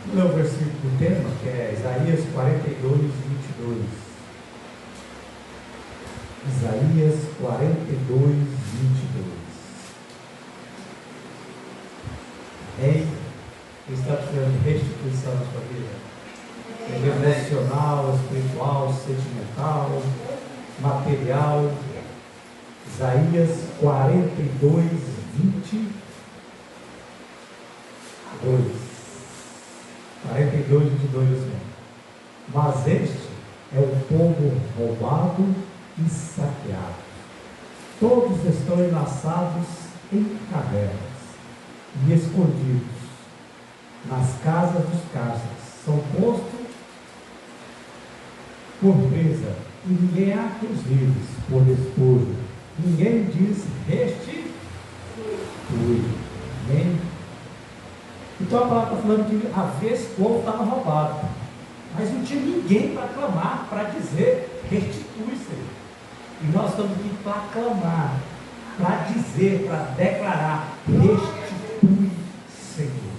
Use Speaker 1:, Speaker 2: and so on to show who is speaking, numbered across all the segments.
Speaker 1: Vamos ler o versículo do tema, que é Isaías 42, 22. Isaías 42, 22. Ei, Ele está precisando de restituição na sua vida. Emocional, espiritual, sentimental, material. Isaías 42, 22. 42, 22 assim. Mas este é o povo roubado e saqueado. Todos estão enlaçados em cavernas e escondidos nas casas dos caças. São postos por presa, e ninguém há que os livre por despojo. Ninguém diz restitui. Amém? Então a palavra está falando que a vez esse povo estava roubado, mas não tinha ninguém para clamar, para dizer restitui, Senhor. E nós estamos aqui para clamar, para dizer, para declarar restitui, Senhor.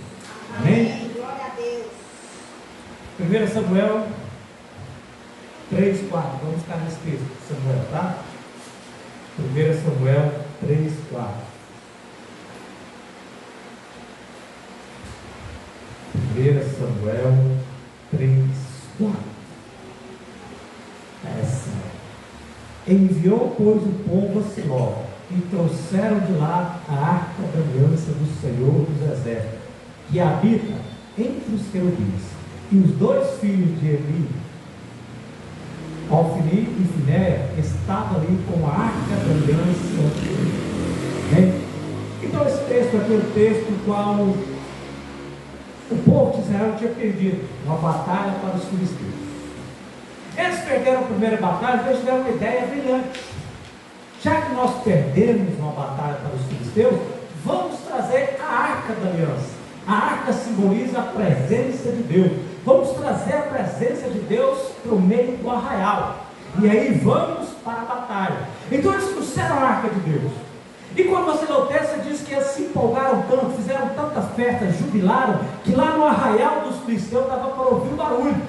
Speaker 1: Amém?
Speaker 2: Glória a Deus.
Speaker 1: 1 Samuel 3, 4. Vamos ficar nesse texto, Samuel, tá? 1 Samuel 3, 4. 1 Samuel 3, 4. É assim. Enviou, pois, o povo a Siló, e trouxeram de lá a arca da aliança do Senhor dos Exércitos, que habita entre os querubins. E os dois filhos de Eli, Ofni e Finéia, estavam ali com a arca da aliança. Então esse texto aqui é o texto no qual o povo de Israel tinha perdido uma batalha para os filisteus. Eles perderam a primeira batalha, então eles tiveram uma ideia brilhante. Já que nós perdemos uma batalha para os filisteus, vamos trazer a arca da aliança. A arca simboliza a presença de Deus. Vamos trazer a presença de Deus para o meio do arraial. E aí vamos para a batalha. Então eles trouxeram a arca de Deus. E quando você lê o texto, diz que eles se empolgaram tanto, fizeram tanta festa, jubilaram, que lá no arraial dos filisteus dava para ouvir o barulho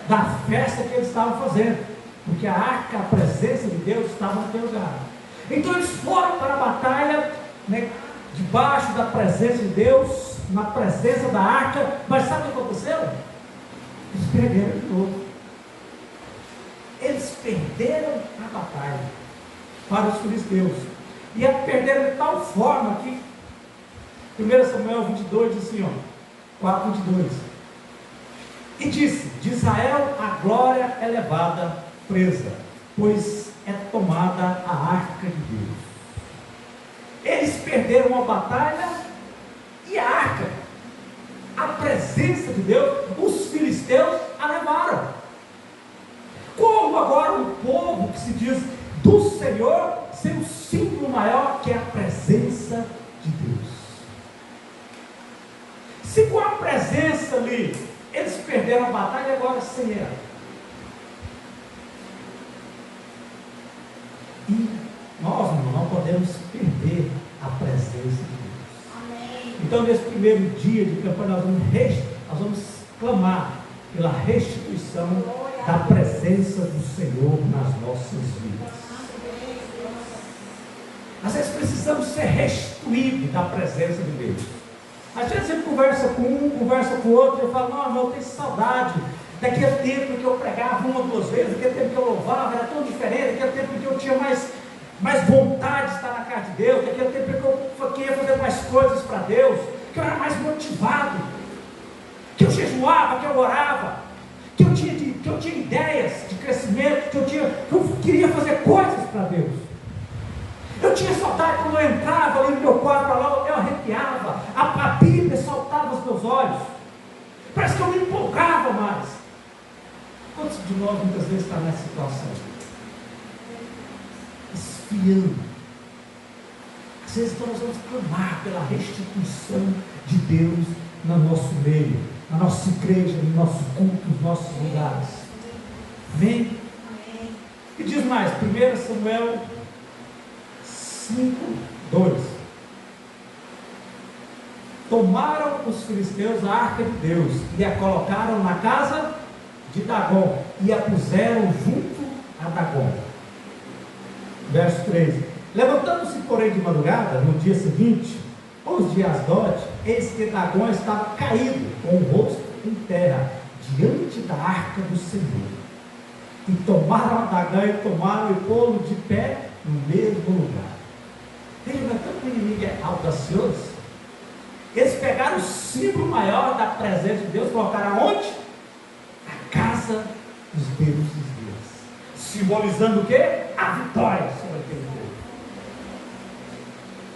Speaker 1: da festa que eles estavam fazendo. Porque a arca, a presença de Deus estava naquele lugar. Então eles foram para a batalha, né, debaixo da presença de Deus, na presença da arca. Mas sabe o que aconteceu? Eles perderam de novo. Eles perderam a batalha para os filisteus. E perderam de tal forma que 1 Samuel 22 diz assim, 4, 22. E disse: de Israel a glória é levada presa, pois é tomada a arca de Deus. Eles perderam uma batalha e a arca, a presença de Deus, os filisteus a levaram. Como agora o povo que se diz do Senhor ser um símbolo maior, que é a presença de Deus. Se com a presença ali eles perderam a batalha, agora sem ela. E nós não podemos perder a presença de Deus.
Speaker 2: Amém.
Speaker 1: Então nesse primeiro dia de campanha nós vamos clamar pela restituição da presença do Senhor nas nossas vidas. Às vezes precisamos ser restituídos da presença de Deus. Às vezes a gente conversa com um, conversa com o outro, e fala: não, eu tenho saudade daquele tempo que eu pregava 1 ou 2 vezes, daquele tempo que eu louvava, era tão diferente, daquele tempo que eu tinha mais vontade de estar na casa de Deus, daquele tempo que eu queria fazer mais coisas para Deus, que eu era mais motivado, que eu jejuava, que eu orava, que eu tinha ideias de crescimento, que eu queria fazer coisas para Deus. Eu tinha saudade quando eu entrava ali no meu quarto, eu arrepiava, a Bíblia saltava aos meus olhos, parece que eu me empolgava mais. Quantos de nós muitas vezes está nessa situação? Esfriando. Às vezes então nós vamos clamar pela restituição de Deus no nosso meio, na nossa igreja, no nosso culto, nos nossos lugares. Amém? E diz mais, 1 Samuel 5, 2. tomaram os filisteus a arca de Deus e a colocaram na casa de Dagom e a puseram junto a Dagom. Verso 3: levantando-se, porém, de madrugada, no dia seguinte, os de Asdote, eis que Dagom estava caído, com o rosto em terra, diante da arca do Senhor. E tomaram a Dagom e tomaram e pô-lo de pé no mesmo lugar. Veja, não é tanto que o inimigo é audacioso. Eles pegaram o símbolo maior da presença de Deus, colocaram aonde? A casa dos deuses de Deus, simbolizando o quê? A vitória sobre aquele povo.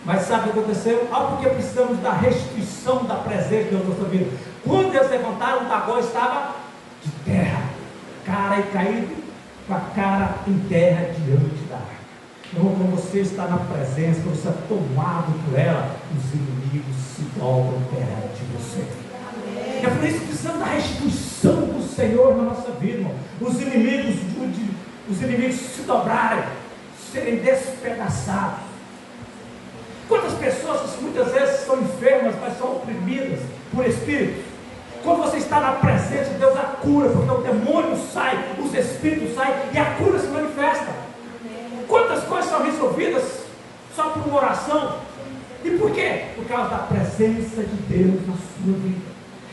Speaker 1: Mas sabe o que aconteceu? Porque precisamos da restituição da presença de Deus na nossa vida. Quando eles levantaram, o Dagom estava de terra, cara e caído, com a cara em terra diante da arca. Então, quando você está na presença, quando você é tomado por ela, os inimigos se dobram perante de você. É por isso que precisamos da restituição do Senhor na nossa vida, irmão. Os inimigos se dobrarem, serem despedaçados. Quantas pessoas que muitas vezes são enfermas, mas são oprimidas por espíritos? Quando você está na presença de Deus, a cura, porque o demônio sai, os espíritos saem e a cura se manifesta. Quantas coisas são resolvidas só por uma oração? E por quê? Por causa da presença de Deus na sua vida.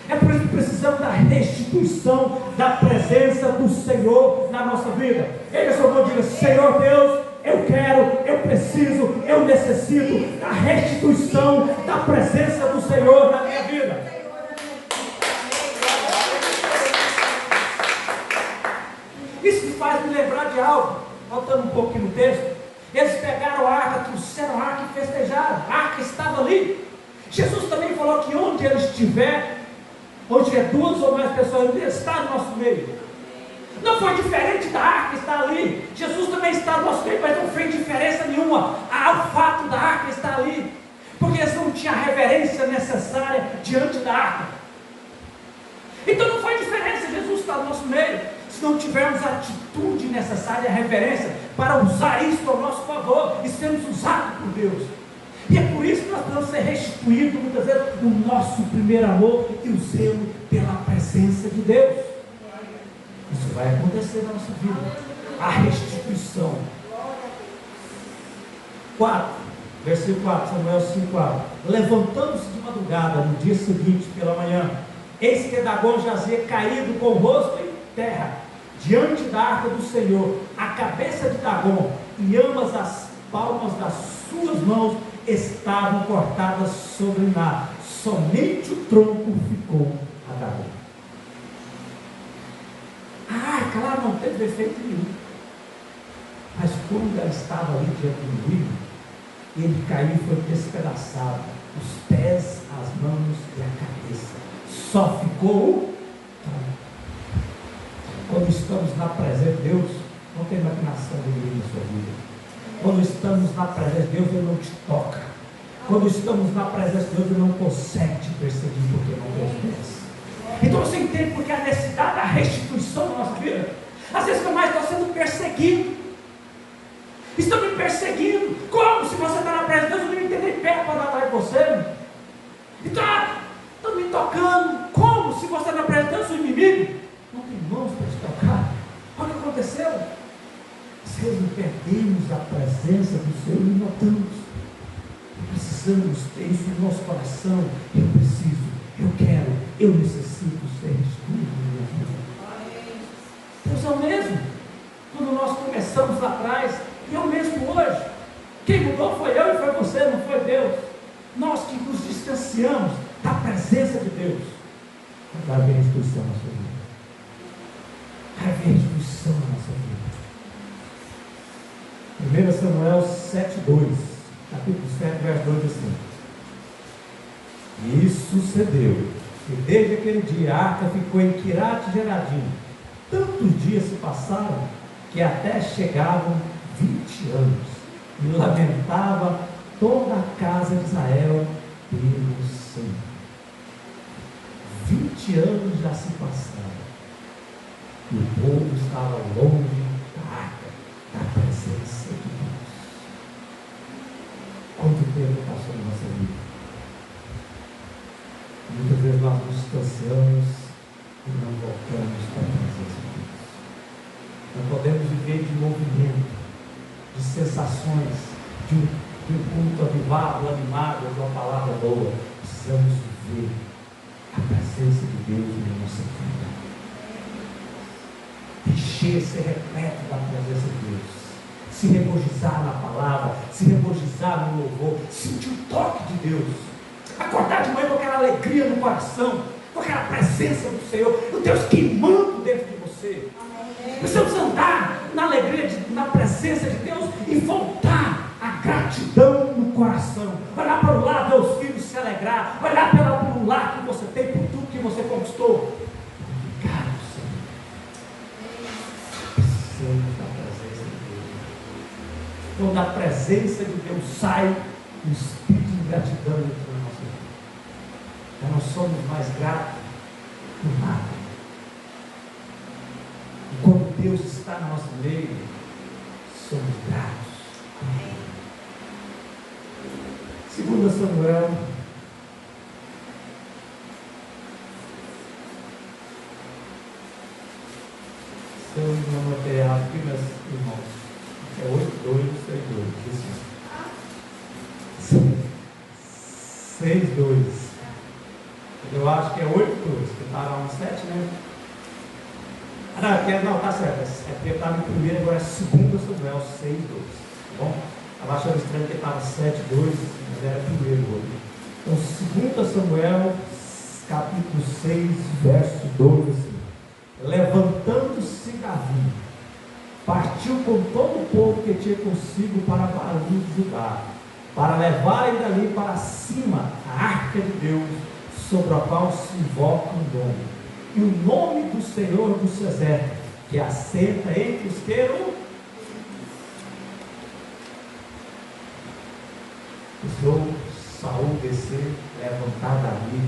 Speaker 1: É por isso que precisamos da restituição da presença do Senhor na nossa vida. Ele só não diga: Senhor Deus, eu quero, eu preciso, eu necessito da restituição da presença do Senhor na minha vida. Isso me faz me lembrar de algo. Voltando um pouquinho no texto, eles pegaram a arca, trouxeram a arca e festejaram. A arca estava ali. Jesus também falou que onde ele estiver, onde tiver duas ou mais pessoas, ele está no nosso meio. Não foi diferente da arca estar ali. Jesus também está no nosso meio, mas não fez diferença nenhuma ao fato da arca estar ali, porque eles não tinham a reverência necessária diante da arca. Então não faz diferença Jesus estar no nosso meio, se não tivermos a atitude necessária, a reverência, para usar isso ao nosso favor e sermos usados por Deus. E é por isso que nós precisamos ser restituídos, muitas vezes, o nosso primeiro amor e o zelo pela presença de Deus. Isso vai acontecer na nossa vida, a restituição. 4, versículo 4, Samuel 5:4. Levantando-se de madrugada, no dia seguinte, pela manhã, eis que Dagom jazia caído com o rosto em terra, diante da arca do Senhor. A cabeça de Dagom e ambas as palmas das suas mãos estavam cortadas sobre nada, somente o tronco ficou a Dagom. A arca lá não teve efeito nenhum, mas quando ela estava ali diante do inimigo, ele caiu e foi despedaçado, os pés, as mãos e a cabeça, só ficou o tronco. Quando estamos na presença de Deus, não tem maquinação de inimigo na sua vida. Quando estamos na presença de Deus, Ele não te toca. Quando estamos na presença de Deus, Ele não consegue te perseguir, porque não tem os pés. Então você entende porque a necessidade da restituição da nossa vida. Às vezes eu mais estou sendo perseguido. Estão me perseguindo. Como? Se você está na presença de Deus, eu não me entender pé para andar atrás de você. Então, estão me tocando. Como? Se você está na presença de Deus, o inimigo não tem mãos para te tocar. Olha o que aconteceu. Se nós perdemos a presença do Senhor e notamos, precisamos ter isso no nosso coração. Eu preciso, eu quero, eu necessito ser restituído na minha vida. Deus é o mesmo. Quando nós começamos lá atrás, e é o mesmo hoje. Quem mudou foi eu e foi você, não foi Deus. Nós que nos distanciamos da presença de Deus, vai haver restituição na sua vida. Vai haver restituição na nossa vida. 1 Samuel 7:2, capítulo 7, verso 2, assim: e sucedeu que desde aquele dia a arca ficou em Quirate-Jearim. Tantos dias se passaram que até chegavam 20 anos, e lamentava toda a casa de Israel pelo Senhor. 20 anos já se passaram, e o povo estava longe da arca, da presença de Deus. Quanto tempo passou na nossa vida? distanciamos e não voltamos para a presença de Deus. Não podemos viver de movimento, de sensações, de um culto avivado, animado, de uma palavra boa. Precisamos viver a presença de Deus na nossa vida. Encher, ser repleto da presença de Deus. Se regozijar na palavra, se regozijar no louvor, sentir o toque de Deus. Acordar de manhã com aquela alegria no coração, com aquela presença do Senhor, o Deus queimando dentro de você. Precisamos andar na alegria, na presença de Deus e voltar a gratidão no coração. Olhar para o lado, ver os filhos se alegrar, olhar para o lar que você tem, por tudo que você conquistou. Obrigado, Senhor. Precisamos da presença de Deus. Quando a presença de Deus sai, o espírito de gratidão entra na nossa vida. Já não somos mais gratos por nada. E quando Deus está no nosso meio, somos gratos. Amém. 2 Samuel, se eu não notei errado aqui, meus irmãos, é 8:2, 6:2. Eu acho que é 8:2, que está lá no 7, né? Não, tá certo. É porque estava em primeiro, agora é 2 Samuel 6:2. Tá bom? Estava achando estranho que estava 7:2, mas era primeiro hoje. Então, 2 Samuel, capítulo 6, verso 12. Assim. Levantando-se Davi, partiu com todo o povo que tinha consigo para Baal de Judá, para levarem dali para cima a arca de Deus, sobre a qual se invoca o nome. E o nome do Senhor dos Exércitos, que assenta entre os querubins. Precisou Saul descer, levantar Davi,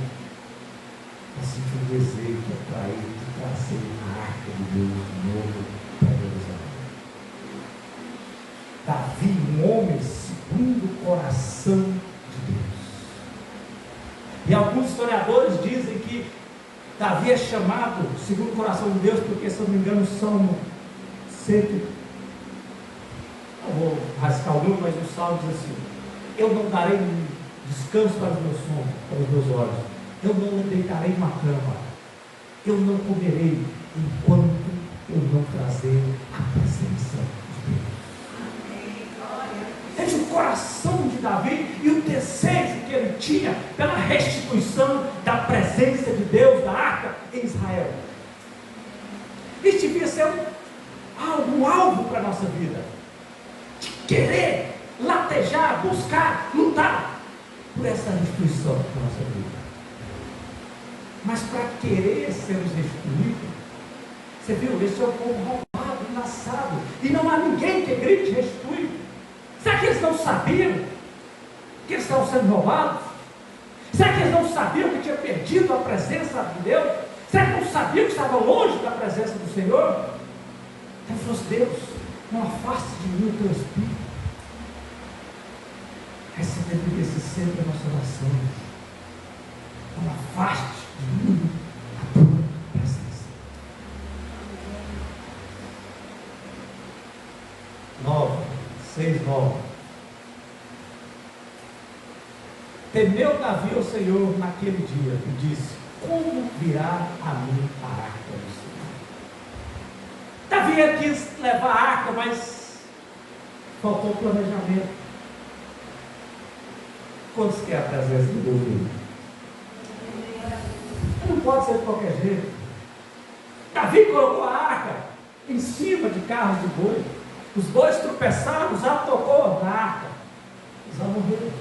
Speaker 1: assim que o desejo para ele de trazer a arca de Deus de novo para Jerusalém. Davi, um homem segundo o coração de Deus. E alguns historiadores dizem que Davi é chamado segundo o coração de Deus, porque, se eu não me engano, são não vou rascar o número, mas o salmo diz assim: eu não darei descanso para os meus sonhos, para os meus olhos, eu não deitarei numa cama, eu não comerei enquanto eu não trazer a presença de Deus. Veja o coração de Davi e o desejo que ele tinha pela restituição da presença de Deus, da arca em Israel. Isso devia ser um alvo para a nossa vida, de querer latejar, buscar, lutar por essa restituição da nossa vida. Mas para querer sermos restituídos, você viu, esse é o povo roubado, enlaçado, e não há ninguém que grite restituir. Será que eles não sabiam que eles estavam sendo roubados? Será que eles não sabiam que tinham perdido a presença de Deus? Será que não sabiam que estavam longe da presença do Senhor? Então falou assim: Deus, não afaste de mim o teu Espírito. Essa deveria ser sempre a nossa oração. Não afaste de mim a tua presença. 6:9. Temeu Davi ao Senhor naquele dia e disse: como virá a mim a arca do Senhor? Davi quis levar a arca, mas faltou planejamento. Quantos quer a presença de Deus? Não pode ser de qualquer jeito. Davi colocou a arca em cima de carros de boi. Os bois tropeçaram, Uzá tocou na arca. Uzá morreu.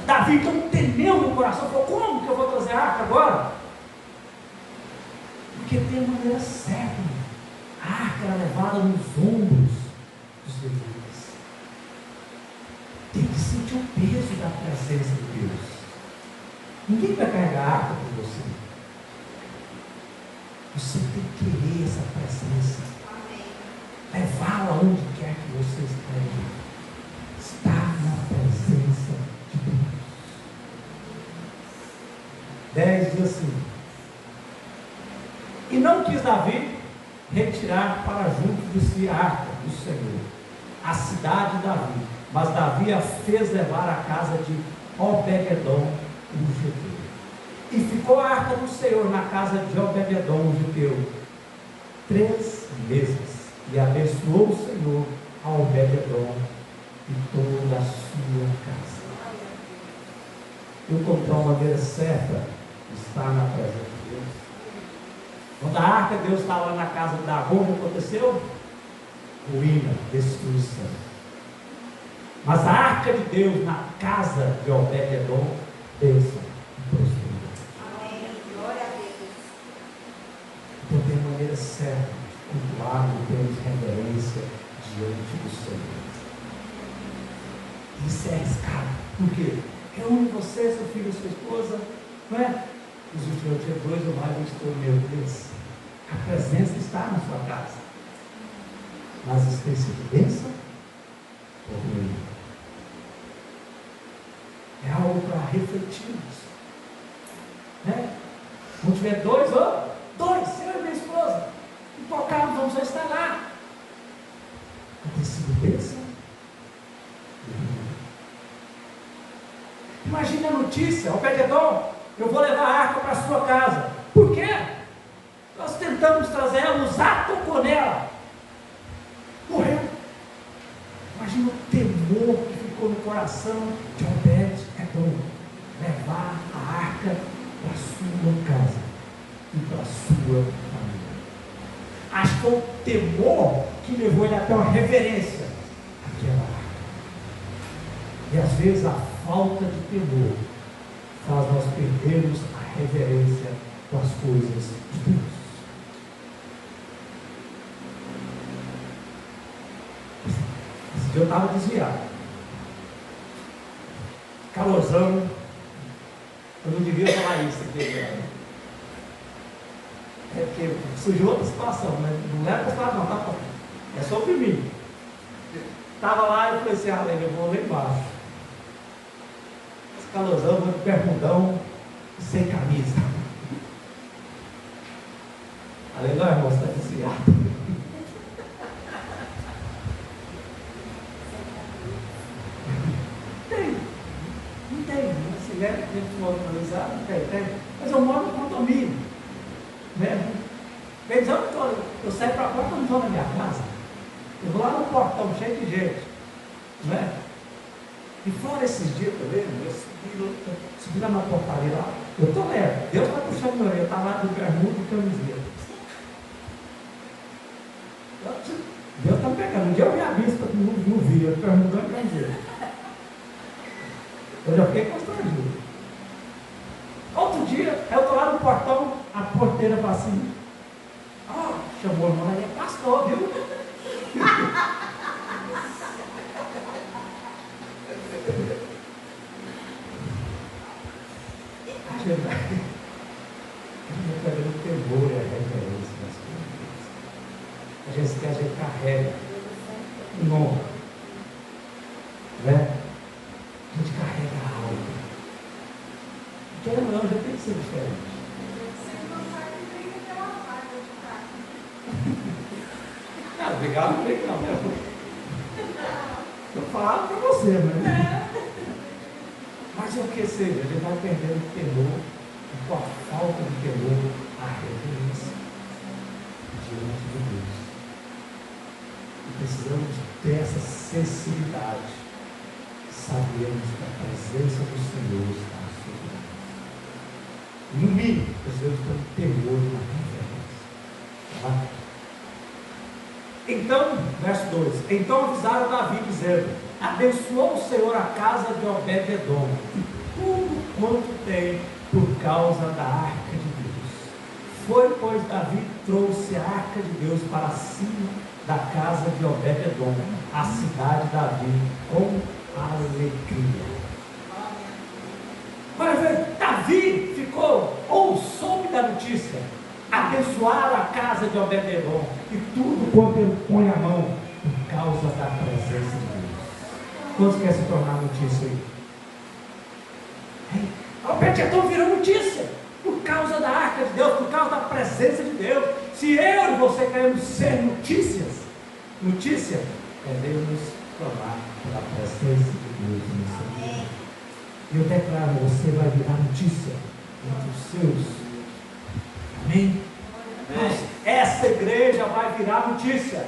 Speaker 1: Davi então temeu no coração, falou: como que eu vou trazer a arca agora? Porque tem uma maneira certa. A arca era levada nos ombros dos levitas. Tem que sentir o peso da presença de Deus. Ninguém vai carregar a arca por você. Você tem que querer essa presença. Levá-la onde quer que você esteja. Estar na presença de Deus. 10 diz assim: e não quis Davi retirar para junto de si a arca do Senhor, a cidade de Davi, mas Davi a fez levar à casa de Obed-edom, o judeu. E ficou a arca do Senhor na casa de Obed-edom, o judeu, 3 meses, e abençoou o Senhor a Obed-edom e toda a sua casa. Eu encontrei uma maneira certa de estar na presença de Deus. Quando a arca de Deus estava na casa de Davi, o que aconteceu? Ruína, destruição. Mas a arca de Deus na casa de Obed-edom, bênção e prosperidade.
Speaker 2: Amém. Glória a Deus.
Speaker 1: Então tem a maneira certa de cultuar e termos reverência diante do Senhor. Isso é arriscado. Por quê? Reúne você, seu filho, sua esposa, não é? Jesus falou: dia 2 ou mais eu estou no meu Deus. A presença está na sua casa. Mas isso tem sido bênção ou ruim? É algo para refletirmos, né? Quando tiver 2, eu e minha esposa, e tocarmos, vamos só estar lá. Tem sido bênção? Imagine a notícia: Obed-edom, eu vou levar a arca para a sua casa. Por quê? Nós tentamos trazer ela, Uzá tocou nela, morreu. Imagina o temor que ficou no coração de Obed-edom, levar a arca para a sua casa e para a sua família. Acho que foi o temor que levou ele até uma reverência àquela arca. E às vezes a falta de temor faz nós perdermos a reverência com as coisas de Deus. Esse dia eu estava desviado, calorzão. Eu não devia falar isso aqui, é porque surgiu outra situação, mas não é para falar, não, tá? É sobre mim. Estava lá e eu falei assim: eu vou lá embaixo. Esse calorzão, vou de bermudão e sem camisa. Aleluia, irmão, você está desviado. Não tem, assim, né? A gente mora organizado, não tem. Mas eu moro no condomínio, né? Quer dizer, eu saio para fora, eu não estou na minha casa. Eu vou lá no portão, cheio de gente, né? E fora esses dias também, eu subi lá na portaria lá, eu estou leve, Deus está puxando meu orelha, eu estava lá de bermuda e camiseta. Deus está me pegando. Um dia eu vi a bispa, não vi, eu perguntando para dizer. Eu já fiquei constrangido. Outro dia, eu estou lá no portão, a porteira fala assim: chamou o irmão, ele é pastor, viu? A gente vai pegando o temor e a reverência das coisas. A gente quer, a gente carrega o nome, né? A gente carrega algo. Quer ou não, já tem que ser diferente. Não, obrigado, não tem não, né? Eu falo para você, né? Mas o que seja, a gente vai perdendo o temor, e com a falta de temor, a reverência diante de Deus. E precisamos ter essa sensibilidade, sabemos que a presença do Senhor está sobre nós. No mínimo, precisamos ter um temor e uma reverência. Tá? Então, verso 2: então avisaram Davi, dizendo: abençoou o Senhor a casa de Obed-edom e tudo quanto tem por causa da arca de Deus. Foi, pois, Davi trouxe a arca de Deus para cima da casa de Obed-edom, a cidade de Davi, com alegria. Agora, Davi ficou, ou soube da notícia, abençoar a casa de Obed-edom e tudo quanto ele põe a mão, por causa da presença de Deus. Quantos querem se tornar notícia aí? Obed-edom virou notícia. Por causa da arca de Deus, por causa da presença de Deus. Se eu e você queremos ser notícia é Deus provar da presença de Deus no seu vida. E eu declaro, você vai virar notícia entre os seus. Amém? Mas essa igreja vai virar notícia.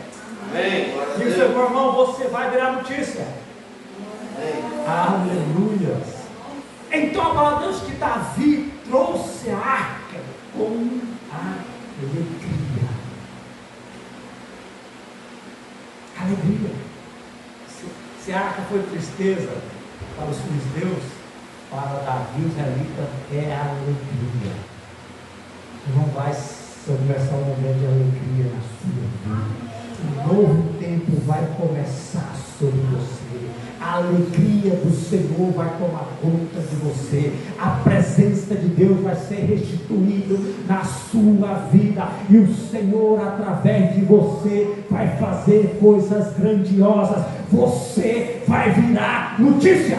Speaker 3: Amém.
Speaker 1: E o seu irmão, você vai virar notícia.
Speaker 3: Amém.
Speaker 1: Aleluia. Então a palavra de Deus que Davi trouxe a arca com alegria. Alegria. Se a arca foi tristeza para os filisteus, para Davi, os israelitas, é alegria. Não vai começar um momento de alegria na sua vida. Um novo tempo vai começar sobre você. A alegria do Senhor vai tomar conta de você. A presença de Deus vai ser restituída na sua vida. E o Senhor, através de você, vai fazer coisas grandiosas. Você vai virar notícia.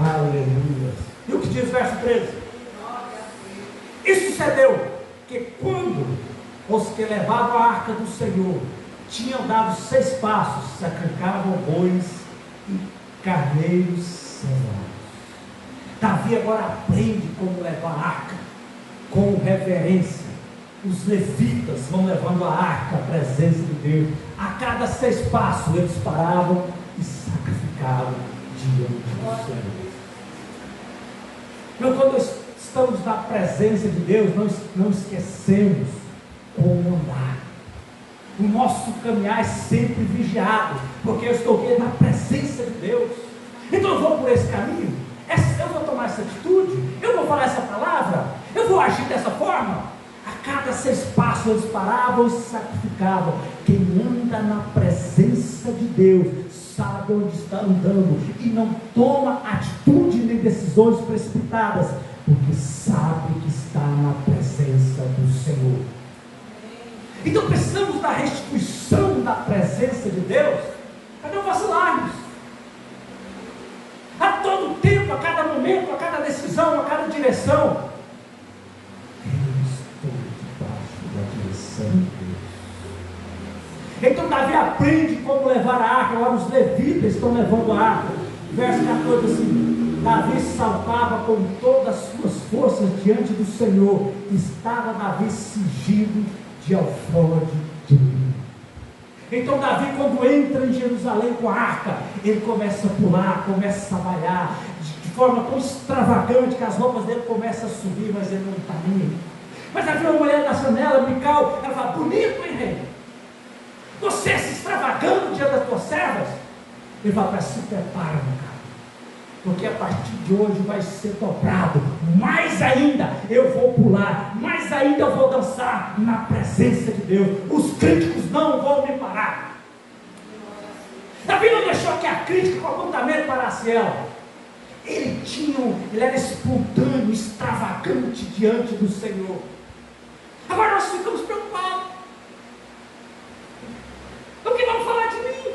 Speaker 1: Aleluia. E o que diz o verso 13? Isso sucedeu que quando os que levavam a arca do Senhor tinham dado 6 passos, sacrificavam bois e carneiros cevados. Davi agora aprende como levar a arca com reverência. Os levitas vão levando a arca, a presença de Deus. A cada 6 passos eles paravam e sacrificavam diante do Senhor. Então, quando estamos na presença de Deus, nós não esquecemos como andar. O nosso caminhar é sempre vigiado, porque eu estou aqui na presença de Deus. Então eu vou por esse caminho, eu vou tomar essa atitude, eu vou falar essa palavra, eu vou agir dessa forma. A cada 6 passos eles paravam e sacrificavam. Quem anda na presença de Deus sabe onde está andando e não toma atitude nem decisões precipitadas, porque sabe que está na presença do Senhor. Então precisamos da restituição da presença de Deus para não vacilarmos. A todo tempo, a cada momento, a cada decisão, a cada direção, eu estou debaixo da direção de Deus. Então Davi aprende como levar a arca. Agora os levitas estão levando a arca. Verso 14 assim: Davi saltava com todas as suas forças diante do Senhor. Estava Davi cingido de alforje de linho. Então Davi, quando entra em Jerusalém com a arca, ele começa a pular, começa a trabalhar de forma tão extravagante que as roupas dele começam a subir, mas ele não está nem aí. Mas havia uma mulher da janela, Mical, ela fala: bonito, hein, rei? Você se extravagando diante das tuas servas? Ele fala: se prepara, Mical, porque a partir de hoje vai ser dobrado. Mais ainda eu vou pular, mais ainda eu vou dançar na presença de Deus. Os críticos não vão me parar. Davi não deixou que a crítica, que o apontamento parasse ela. Ele era espontâneo, extravagante diante do Senhor. Agora nós ficamos preocupados. O que vão falar de mim?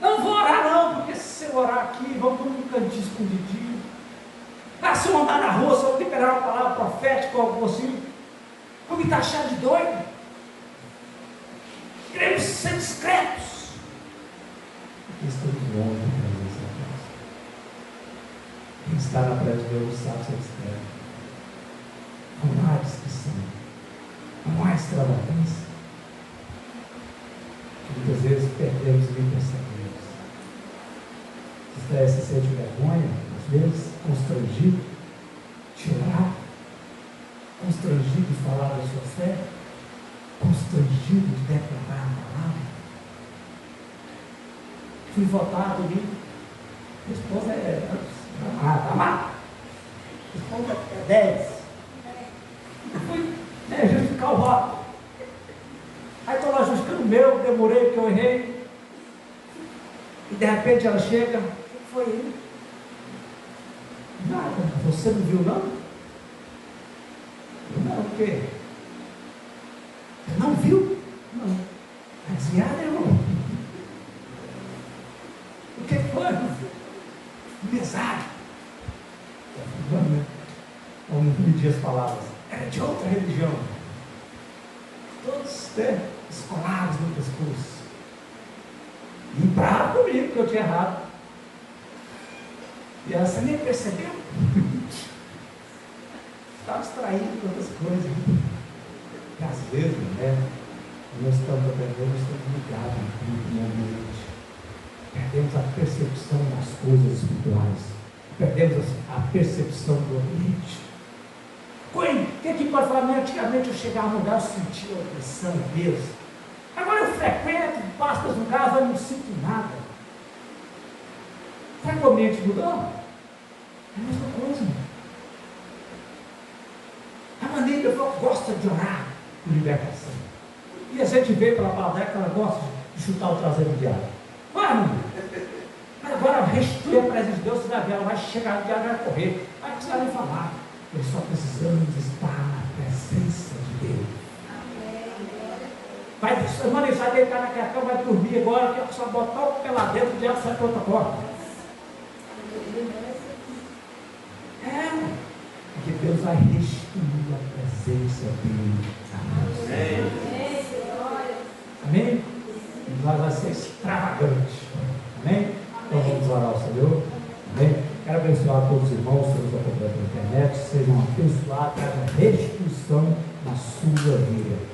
Speaker 1: Não vou orar não, porque se eu orar aqui, vamos para um cantinho escondidinho. Se eu andar na rua, se eu liberar uma palavra profética ou algo assim, vou me taxar de doido. Queremos ser discretos. Porque estamos longe da presença de Deus. Quem está na presença de Deus sabe ser discreto. Não há discrição, não há extravagância. Muitas vezes perdemos e nem percebemos. Se sente vergonha, às vezes constrangido de orar, constrangido de falar da sua fé, constrangido de declarar a palavra. Fui votar domingo. Minha esposa é amada. Minha esposa é 10. Eu fui justificar o voto. Aí estou lá justificando o meu, demorei porque eu errei. E de repente ela chega: o que foi ele? Nada, você não viu não? Não, o quê? Não viu? Não. Está desviado, irmão? mesário. Vamos medir as palavras. Era de outra religião. Todos escolados no pescoço. E bravo comigo que eu tinha errado. E ela nem percebeu. Estava distraído com outras coisas. E às vezes, nós estamos aprendendo, nós estamos ligados no ambiente. Perdemos a percepção das coisas espirituais. Perdemos a percepção do ambiente. O que pode falar? Antigamente eu chegava no lugar, eu sentia a opressão de Deus. Agora eu frequento, passo pelos lugares, eu não sinto nada. Será que o ambiente mudou? É a mesma coisa. A maneira que eu gosto de orar por libertação. E a gente vê pela palavra que ela gosta de chutar o traseiro do diabo. Vamos! Mas agora restituir a presença de Deus, você vai ver, ela vai chegar no diabo e vai correr. Vai precisar nem falar. Nós só precisamos estar na presença de Deus. Irmã, ele vai deitar naquela cama, vai dormir agora, que é só botar o pé lá dentro, o diabo sai para outra porta. Porque Deus vai restituir a presença dele. Amém? E nós vai ser extravagante. Amém? Então vamos orar ao Senhor. Amém? Quero abençoar todos os irmãos que nos acompanham pela internet. Sejam abençoados, haja restituição na sua vida.